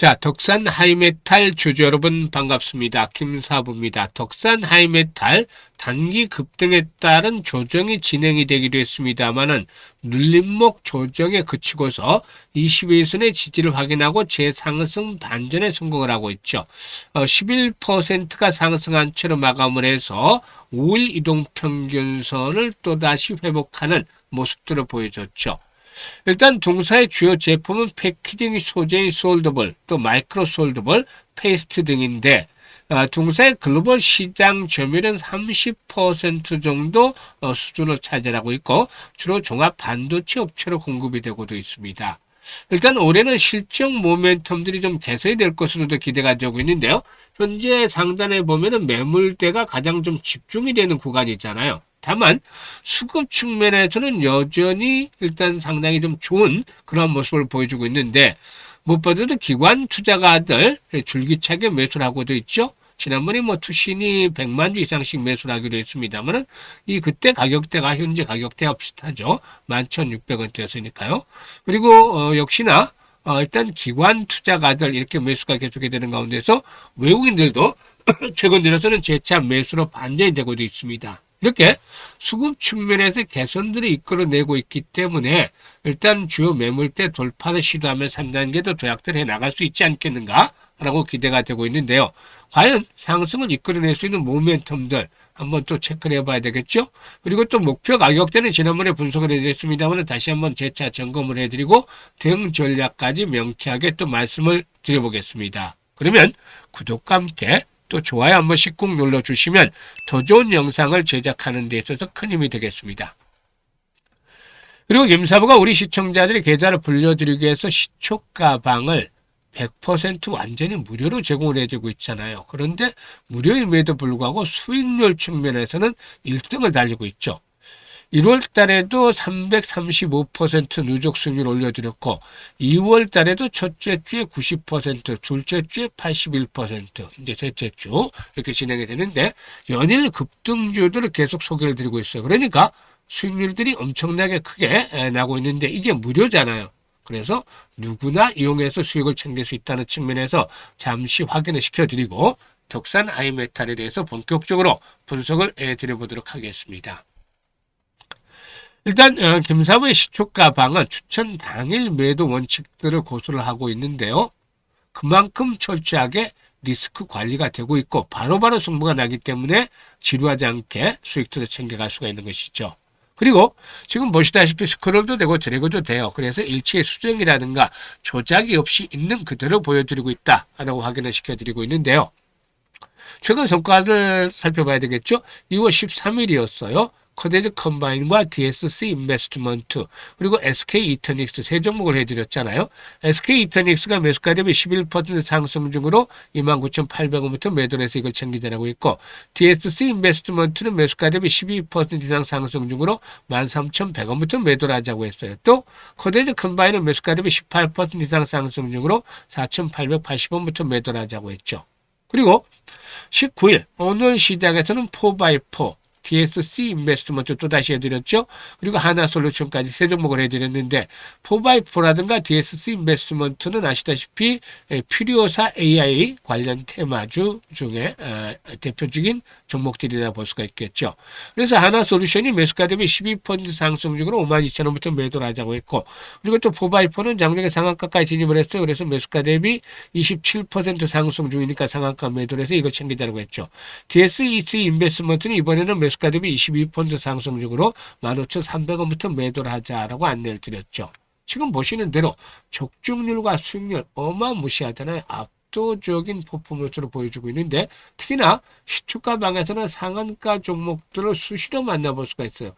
자, 덕산 하이메탈 주주 여러분 반갑습니다. 김사부입니다. 덕산 하이메탈 단기 급등에 따른 조정이 진행이 되기도 했습니다만은 눌림목 조정에 그치고서 20일선의 지지를 확인하고 재상승 반전에 성공을 하고 있죠. 11%가 상승한 채로 마감을 해서 5일 이동평균선을 또다시 회복하는 모습들을 보여줬죠. 일단 동사의 주요 제품은 패키징 소재인 솔더블, 또 마이크로 솔더블, 페이스트 등인데 동사의 글로벌 시장 점유율은 30% 정도 수준을 차지하고 있고 주로 종합 반도체 업체로 공급이 되고도 있습니다. 일단 올해는 실적 모멘텀들이 좀 개선이 될 것으로도 기대가 되고 있는데요. 현재 상단에 보면은 매물대가 가장 좀 집중이 되는 구간이 있잖아요. 다만 수급 측면에서는 여전히 일단 상당히 좀 좋은 그런 모습을 보여주고 있는데 무엇보다도 기관 투자가들 줄기차게 매수를 하고도 있죠. 지난번에 투신이 100만 주 이상씩 매수를 하기로 했습니다만은 이 그때 가격대가 현재 가격대와 비슷하죠. 11,600원대였으니까요. 그리고 역시나 일단 기관 투자가들 이렇게 매수가 계속이 되는 가운데서 외국인들도 최근 들어서는 재차 매수로 반전이 되고도 있습니다. 이렇게 수급 측면에서 개선들이 이끌어내고 있기 때문에 일단 주요 매물대 돌파를 시도하면서 3단계도 도약들 해 나갈 수 있지 않겠는가 라고 기대가 되고 있는데요. 과연 상승을 이끌어낼 수 있는 모멘텀들 한번 또 체크를 해봐야 되겠죠. 그리고 또 목표 가격대는 지난번에 분석을 해드렸습니다만 다시 한번 재차 점검을 해드리고 대응 전략까지 명쾌하게 또 말씀을 드려보겠습니다. 그러면 구독과 함께 또 좋아요 한 번씩 꾹 눌러주시면 더 좋은 영상을 제작하는 데 있어서 큰 힘이 되겠습니다. 그리고 김사부가 우리 시청자들의 계좌를 불려드리기 위해서 시초가방을 100% 완전히 무료로 제공을 해주고 있잖아요. 그런데 무료임에도 불구하고 수익률 측면에서는 1등을 달리고 있죠. 1월 달에도 335% 누적 수익률 올려드렸고 2월 달에도 첫째 주에 90%, 둘째 주에 81%, 이제 셋째 주 이렇게 진행이 되는데 연일 급등주들을 계속 소개를 드리고 있어요. 그러니까 수익률들이 엄청나게 크게 나고 있는데 이게 무료잖아요. 그래서 누구나 이용해서 수익을 챙길 수 있다는 측면에서 잠시 확인을 시켜드리고 덕산 하이메탈에 대해서 본격적으로 분석을 해드려보도록 하겠습니다. 일단 김사부의 시초가방은 추천 당일 매도 원칙들을 고수를 하고 있는데요. 그만큼 철저하게 리스크 관리가 되고 있고 바로바로 승부가 나기 때문에 지루하지 않게 수익들을 챙겨갈 수가 있는 것이죠. 그리고 지금 보시다시피 스크롤도 되고 드래그도 돼요. 그래서 일치의 수정이라든가 조작이 없이 있는 그대로 보여드리고 있다라고 확인을 시켜드리고 있는데요. 최근 성과를 살펴봐야 되겠죠. 2월 13일이었어요. 코데즈 컴바인과 DSC 인베스트먼트 그리고 SK 이터닉스 세 종목을 해드렸잖아요. SK 이터닉스가 매수가 대비 11% 상승 중으로 29,800원부터 매도를 해서 이걸 챙기자라고 있고 DSC 인베스트먼트는 매수가 대비 12% 이상 상승 중으로 13,100원부터 매도를 하자고 했어요. 또 코데즈 컴바인은 매수가 대비 18% 이상 상승 중으로 4,880원부터 매도를 하자고 했죠. 그리고 19일 오늘 시장에서는 4x4 DSC 인베스트먼트 또다시 해드렸죠. 그리고 하나솔루션까지 세 종목을 해드렸는데 4x4라든가 DSC 인베스트먼트는 아시다시피 퓨리오사 AI 관련 테마주 중에 대표적인 종목들이라 볼 수가 있겠죠. 그래서 하나솔루션이 매수가 대비 12% 상승 중으로 52,000원부터 매도를 하자고 했고 그리고 또 4x4는 장중에 상한가까지 진입을 했어요. 그래서 매수가 대비 27% 상승 중이니까 상한가 매도를 해서 이걸 챙기자고 했죠. DSC 인베스트먼트는 이번에는 매수가 대비 22% 상승 중으로 15,300원부터 매도를 하자라고 안내를 드렸죠. 지금 보시는 대로 적중률과 수익률 어마무시하잖아요. 압도적인 퍼포먼스로 보여주고 있는데 특히나 시초가방에서는 상한가 종목들을 수시로 만나볼 수가 있어요.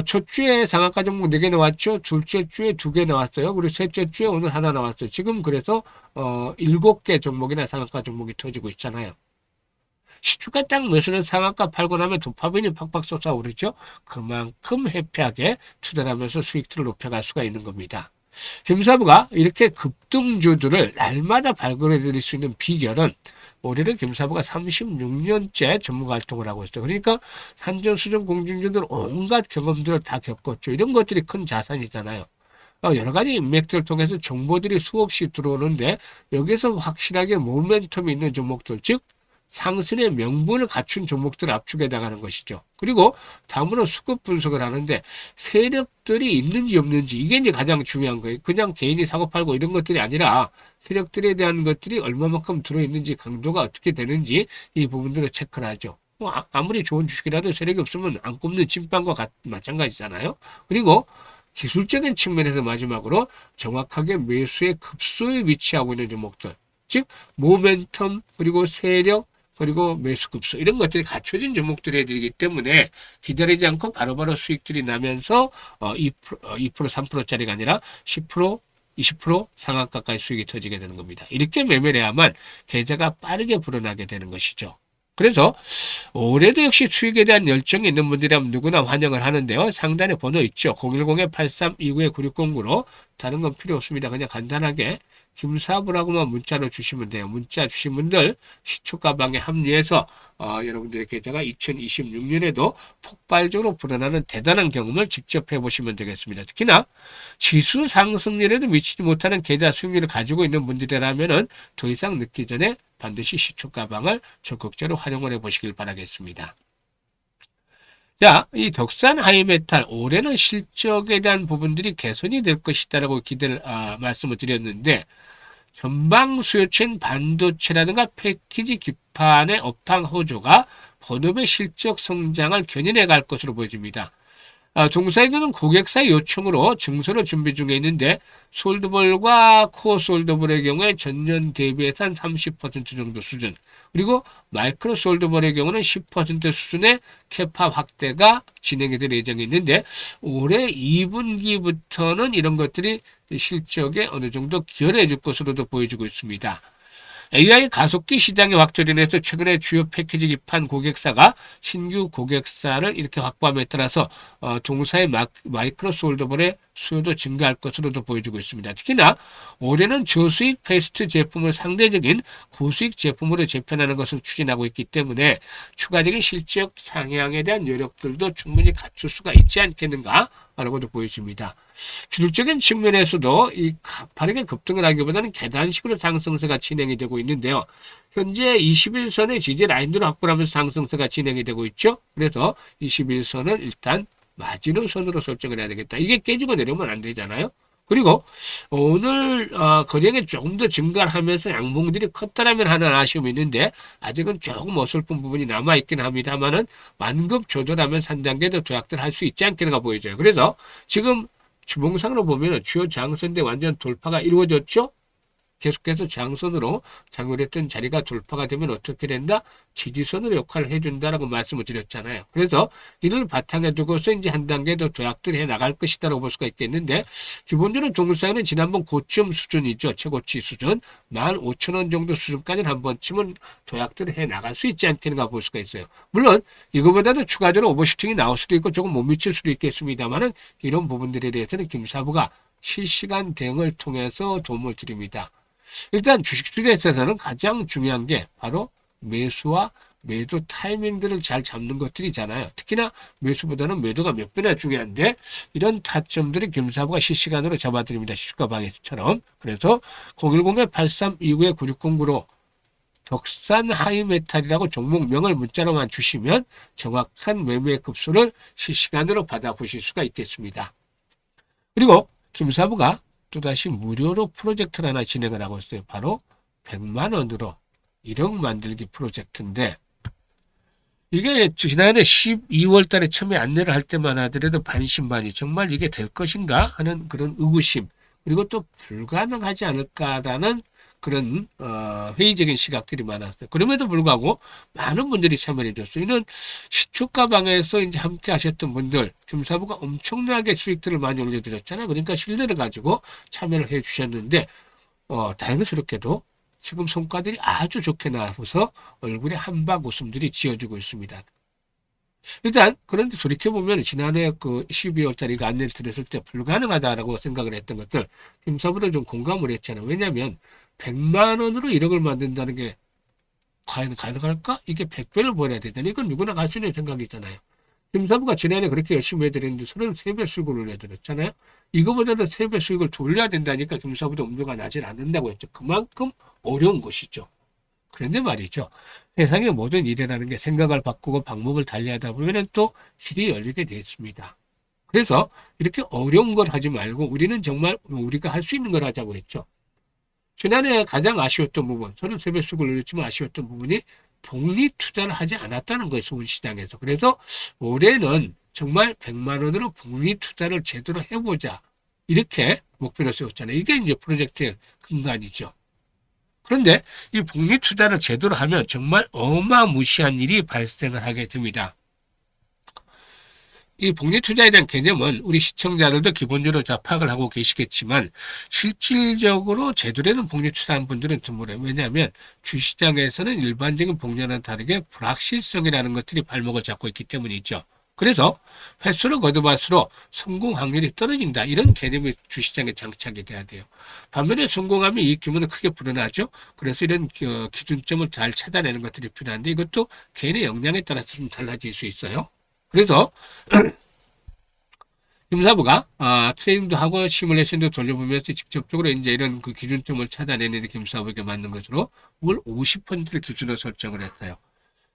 첫 주에 상한가 종목 4개 나왔죠. 둘째 주에 2개 나왔어요. 그리고 셋째 주에 오늘 하나 나왔어요. 지금 그래서 7개 종목이나 상한가 종목이 터지고 있잖아요. 시초가 딱 매수는 상한가 팔고 나면 도파민이 팍팍 쏟아오르죠. 그만큼 해피하게 투자를 하면서 수익들을 높여갈 수가 있는 겁니다. 김사부가 이렇게 급등주들을 날마다 발굴해 드릴 수 있는 비결은 올해는 김사부가 36년째 전문가 활동을 하고 있어요. 그러니까 산전수전 공중전들 온갖 경험들을 다 겪었죠. 이런 것들이 큰 자산이잖아요. 여러 가지 인맥들을 통해서 정보들이 수없이 들어오는데 여기서 확실하게 모멘텀이 있는 종목들, 즉 상승의 명분을 갖춘 종목들을 압축해 나가는 것이죠. 그리고 다음으로 수급 분석을 하는데 세력들이 있는지 없는지 이게 이제 가장 중요한 거예요. 그냥 개인이 사고 팔고 이런 것들이 아니라 세력들에 대한 것들이 얼마만큼 들어있는지 강도가 어떻게 되는지 이 부분들을 체크를 하죠. 아무리 좋은 주식이라도 세력이 없으면 안 꼽는 침빵과 마찬가지잖아요. 그리고 기술적인 측면에서 마지막으로 정확하게 매수의 급소에 위치하고 있는 종목들, 즉 모멘텀 그리고 세력 그리고 매수 급소 이런 것들이 갖춰진 종목들이 되기 때문에 기다리지 않고 바로바로 수익들이 나면서 2%, 3%짜리가 아니라 10%, 20% 상한가까지 수익이 터지게 되는 겁니다. 이렇게 매매를 해야만 계좌가 빠르게 불어나게 되는 것이죠. 그래서 올해도 역시 수익에 대한 열정이 있는 분들이라면 누구나 환영을 하는데요. 상단에 번호 있죠. 010-8329-9609로 다른 건 필요 없습니다. 그냥 간단하게 김사부라고만 문자로 주시면 돼요. 문자 주신 분들 시초가방에 합류해서 여러분들의 계좌가 2026년에도 폭발적으로 불어나는 대단한 경험을 직접 해보시면 되겠습니다. 특히나 지수 상승률에도 미치지 못하는 계좌 수익률을 가지고 있는 분들이라면 더 이상 늦기 전에 반드시 시초가방을 적극적으로 활용을 해보시길 바라겠습니다. 자, 이 덕산 하이메탈 올해는 실적에 대한 부분들이 개선이 될 것이다라고 기대를 말씀을 드렸는데 전방 수요체인 반도체라든가 패키지 기판의 업황 호조가 본업의 실적 성장을 견인해 갈 것으로 보여집니다. 종사이드는 고객사의 요청으로 증설을 준비 중에 있는데 솔드볼과 코어 솔드볼의 경우에 전년 대비해서 한 30% 정도 수준, 그리고 마이크로 솔드볼의 경우는 10% 수준의 캐파 확대가 진행이 될 예정이 있는데 올해 2분기부터는 이런 것들이 실적에 어느 정도 기여해 줄 것으로도 보여지고 있습니다. AI 가속기 시장의 확대로 인해서 최근에 주요 패키지 기판 고객사가 신규 고객사를 이렇게 확보함에 따라서 동사의 마이크로 솔더볼의 수요도 증가할 것으로도 보여지고 있습니다. 특히나 올해는 저수익 패스트 제품을 상대적인 고수익 제품으로 재편하는 것을 추진하고 있기 때문에 추가적인 실적 상향에 대한 여력들도 충분히 갖출 수가 있지 않겠는가 라고도 보여집니다. 기술적인 측면에서도 이 가파르게 급등을 하기보다는 계단식으로 상승세가 진행이 되고 있는데요. 현재 21선의 지지 라인으로 확보를 하면서 상승세가 진행이 되고 있죠. 그래서 21선은 일단 마지노선으로 설정을 해야 되겠다. 이게 깨지고 내려오면 안 되잖아요. 그리고 오늘 거래량이 조금 더 증가를 하면서 양봉들이 컸다라면 하는 아쉬움이 있는데 아직은 조금 어설픈 부분이 남아있긴 합니다만은 만급 조절하면 3단계도 도약들 할 수 있지 않겠는가 보여져요. 그래서 지금 주봉상으로 보면 주요 장선대 완전 돌파가 이루어졌죠. 계속해서 장선으로 장렬했던 자리가 돌파가 되면 어떻게 된다? 지지선으로 역할을 해준다라고 말씀을 드렸잖아요. 그래서 이를 바탕에 두고서 이제 한 단계 더 도약들 해 나갈 것이다라고 볼 수가 있겠는데 기본적으로 동사는 지난번 고점 수준이죠. 최고치 수준 15,000원 정도 수준까지는 한 번쯤은 도약들 해 나갈 수 있지 않겠는가 볼 수가 있어요. 물론 이거보다도 추가적으로 오버슈팅이 나올 수도 있고 조금 못 미칠 수도 있겠습니다만은 이런 부분들에 대해서는 김사부가 실시간 대응을 통해서 도움을 드립니다. 일단 주식투자에 있어서는 가장 중요한 게 바로 매수와 매도 타이밍들을 잘 잡는 것들이잖아요. 특히나 매수보다는 매도가 몇 배나 중요한데 이런 타점들이 김사부가 실시간으로 잡아드립니다. 시주가 방에서처럼. 그래서 010-8329-9609로 덕산 하이메탈이라고 종목명을 문자로만 주시면 정확한 매매 급수를 실시간으로 받아보실 수가 있겠습니다. 그리고 김사부가 또다시 무료로 프로젝트를 하나 진행을 하고 있어요. 바로 100만 원으로 1억 만들기 프로젝트인데 이게 지난해 12월 달에 처음에 안내를 할 때만 하더라도 반신반의 정말 이게 될 것인가 하는 그런 의구심 그리고 또 불가능하지 않을까라는 그런 회의적인 시각들이 많았어요. 그럼에도 불구하고 많은 분들이 참여를 해줬어요. 이는 시초가방에서 이제 함께 하셨던 분들, 김사부가 엄청나게 수익들을 많이 올려드렸잖아요. 그러니까 신뢰를 가지고 참여를 해주셨는데 다행스럽게도 지금 성과들이 아주 좋게 나와서 얼굴에 한박 웃음들이 지어지고 있습니다. 일단 그런데 돌이켜보면 지난해 그 12월 달에 이거 안내를 드렸을 때 불가능하다라고 생각을 했던 것들 김사부를 좀 공감을 했잖아요. 왜냐하면 100만 원으로 1억을 만든다는 게 과연 가능할까? 이게 100배를 벌어야 되다니 이건 누구나 할 수 있는 생각이잖아요. 김사부가 지난해 그렇게 열심히 해드렸는데 33배 수익을 올려드렸잖아요. 이거보다도 3배 수익을 돌려야 된다니까 김사부도 엄두가 나질 않는다고 했죠. 그만큼 어려운 것이죠. 그런데 말이죠. 세상의 모든 일이라는 게 생각을 바꾸고 방법을 달리하다 보면 또 길이 열리게 되어 있습니다. 그래서 이렇게 어려운 걸 하지 말고 우리는 정말 우리가 할 수 있는 걸 하자고 했죠. 지난해 가장 아쉬웠던 부분, 저는 세배수익을 올렸지만 아쉬웠던 부분이 복리 투자를 하지 않았다는 거예요. 수원시장에서. 그래서 올해는 정말 100만 원으로 복리 투자를 제대로 해보자. 이렇게 목표를 세웠잖아요. 이게 이제 프로젝트의 근간이죠. 그런데 이 복리 투자를 제대로 하면 정말 어마무시한 일이 발생을 하게 됩니다. 이 복리 투자에 대한 개념은 우리 시청자들도 기본적으로 다 파악을 하고 계시겠지만 실질적으로 제대로 된 복리 투자한 분들은 드물어요. 왜냐하면 주시장에서는 일반적인 복리와는 다르게 불확실성이라는 것들이 발목을 잡고 있기 때문이죠. 그래서 횟수를 거듭할수록 성공 확률이 떨어진다. 이런 개념이 주시장에 장착이 돼야 돼요. 반면에 성공하면 이익 규모는 크게 불어나죠. 그래서 이런 기준점을 잘 찾아내는 것들이 필요한데 이것도 개인의 역량에 따라서 좀 달라질 수 있어요. 그래서 김사부가 트레이닝도 하고 시뮬레이션도 돌려보면서 직접적으로 이제 이런 그 기준점을 찾아내는 김사부에게 맞는 것으로 월 50%를 기준으로 설정을 했어요.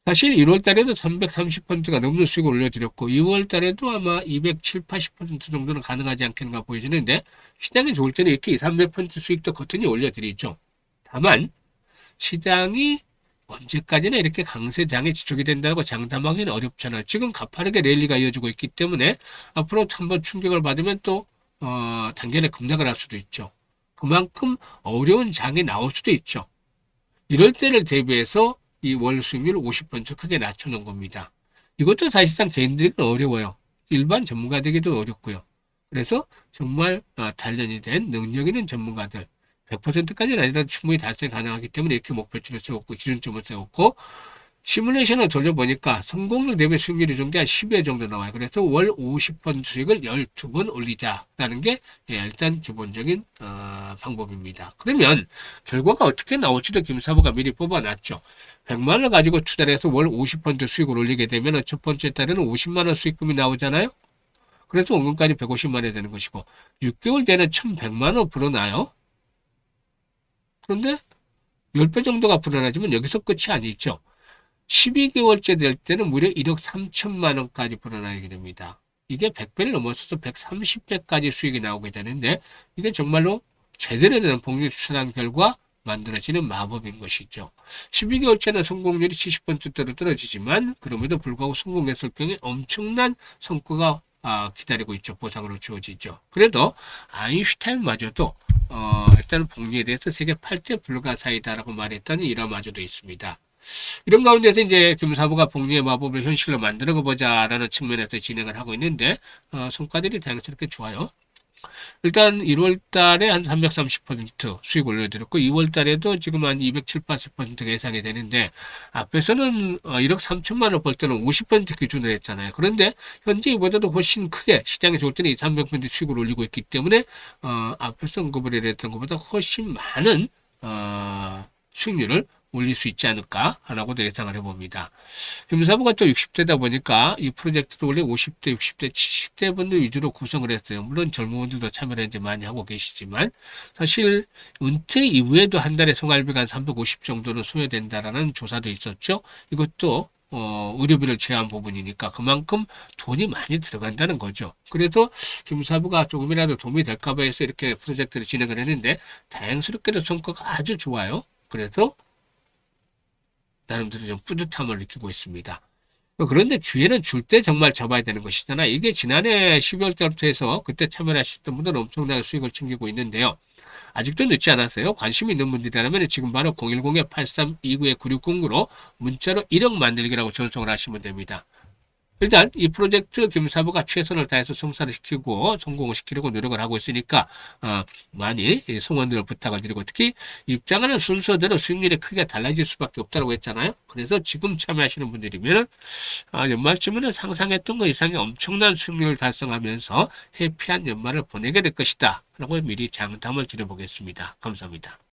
사실 1월 달에도 330%가 넘는 수익을 올려드렸고 2월 달에도 아마 270, 80% 정도는 가능하지 않겠는가 보여지는데 시장이 좋을 때는 이렇게 200, 300% 수익도 거뜬히 올려드리죠. 다만 시장이 언제까지나 이렇게 강세장에 지속이 된다고 장담하기는 어렵잖아요. 지금 가파르게 랠리가 이어지고 있기 때문에 앞으로 한번 충격을 받으면 또 단기간에 급락을 할 수도 있죠. 그만큼 어려운 장이 나올 수도 있죠. 이럴 때를 대비해서 이 월 수익률 50% 크게 낮춰놓은 겁니다. 이것도 사실상 개인들은 어려워요. 일반 전문가들에게도 어렵고요. 그래서 정말 단련이 된 능력 있는 전문가들 100%까지는 아니라도 충분히 달성 가능하기 때문에 이렇게 목표치를 세웠고 기준점을 세웠고 시뮬레이션을 돌려보니까 성공률 대비 수익률이 좀 한 10배 정도 나와요. 그래서 월 50% 수익을 12번 올리자라는 게 일단 기본적인 방법입니다. 그러면 결과가 어떻게 나올지도 김사부가 미리 뽑아놨죠. 100만 원을 가지고 투자를 해서 월 50% 수익을 올리게 되면 첫 번째 달에는 50만 원 수익금이 나오잖아요. 그래서 원금까지 150만 원이 되는 것이고 6개월 되는 1100만 원 불어나요. 그런데 10배 정도가 불어나지만 여기서 끝이 아니죠. 12개월째 될 때는 무려 1억 3천만 원까지 불어나게 됩니다. 이게 100배를 넘어서서 130배까지 수익이 나오게 되는데 이게 정말로 제대로 된 복리 추천한 결과 만들어지는 마법인 것이죠. 12개월째는 성공률이 70%대로 떨어지지만 그럼에도 불구하고 성공했을 경우에 엄청난 성과가 기다리고 있죠. 보상으로 주어지죠. 그래도 아인슈타인마저도 일단은 복리에 대해서 세계 8대 불가사의다라고 말했던 일화마저도 있습니다. 이런 가운데서 이제 김사부가 복리의 마법을 현실로 만들어 보자라는 측면에서 진행을 하고 있는데 성과들이 다양스럽게 좋아요. 일단 1월 달에 한 330% 수익 올려드렸고 2월 달에도 지금 한 270, 80%가 예상이 되는데 앞에서는 1억 3천만 원 벌 때는 50% 기준으로 했잖아요. 그런데 현재 이보다도 훨씬 크게 시장이 좋을 때는 2, 300% 수익을 올리고 있기 때문에 앞에서 언급을 했던 것보다 훨씬 많은 수익률을 올릴 수 있지 않을까라고도 예상을 해봅니다. 김사부가 또 60대다 보니까 이 프로젝트도 원래 50대, 60대, 70대 분들 위주로 구성을 했어요. 물론 젊은 분들도 참여를 이제 많이 하고 계시지만 사실 은퇴 이후에도 한 달에 생활비가 한 350 정도는 소요된다라는 조사도 있었죠. 이것도 의료비를 제외한 부분이니까 그만큼 돈이 많이 들어간다는 거죠. 그래서 김사부가 조금이라도 도움이 될까 봐 해서 이렇게 프로젝트를 진행을 했는데 다행스럽게도 성과가 아주 좋아요. 그래서 나름대로 좀 뿌듯함을 느끼고 있습니다. 그런데 기회는 줄 때 정말 잡아야 되는 것이잖아. 이게 지난해 12월 달부터 해서 그때 참여하셨던 분들은 엄청나게 수익을 챙기고 있는데요. 아직도 늦지 않았어요. 관심 있는 분들이라면 지금 바로 010-8329-9609로 문자로 1억 만들기라고 전송을 하시면 됩니다. 일단 이 프로젝트 김사부가 최선을 다해서 성사를 시키고 성공을 시키려고 노력을 하고 있으니까 많이 성원들을 부탁을 드리고 특히 입장하는 순서대로 수익률이 크게 달라질 수밖에 없다고 했잖아요. 그래서 지금 참여하시는 분들이면 연말쯤에는 상상했던 것 이상의 엄청난 수익률을 달성하면서 해피한 연말을 보내게 될 것이다 라고 미리 장담을 드려보겠습니다. 감사합니다.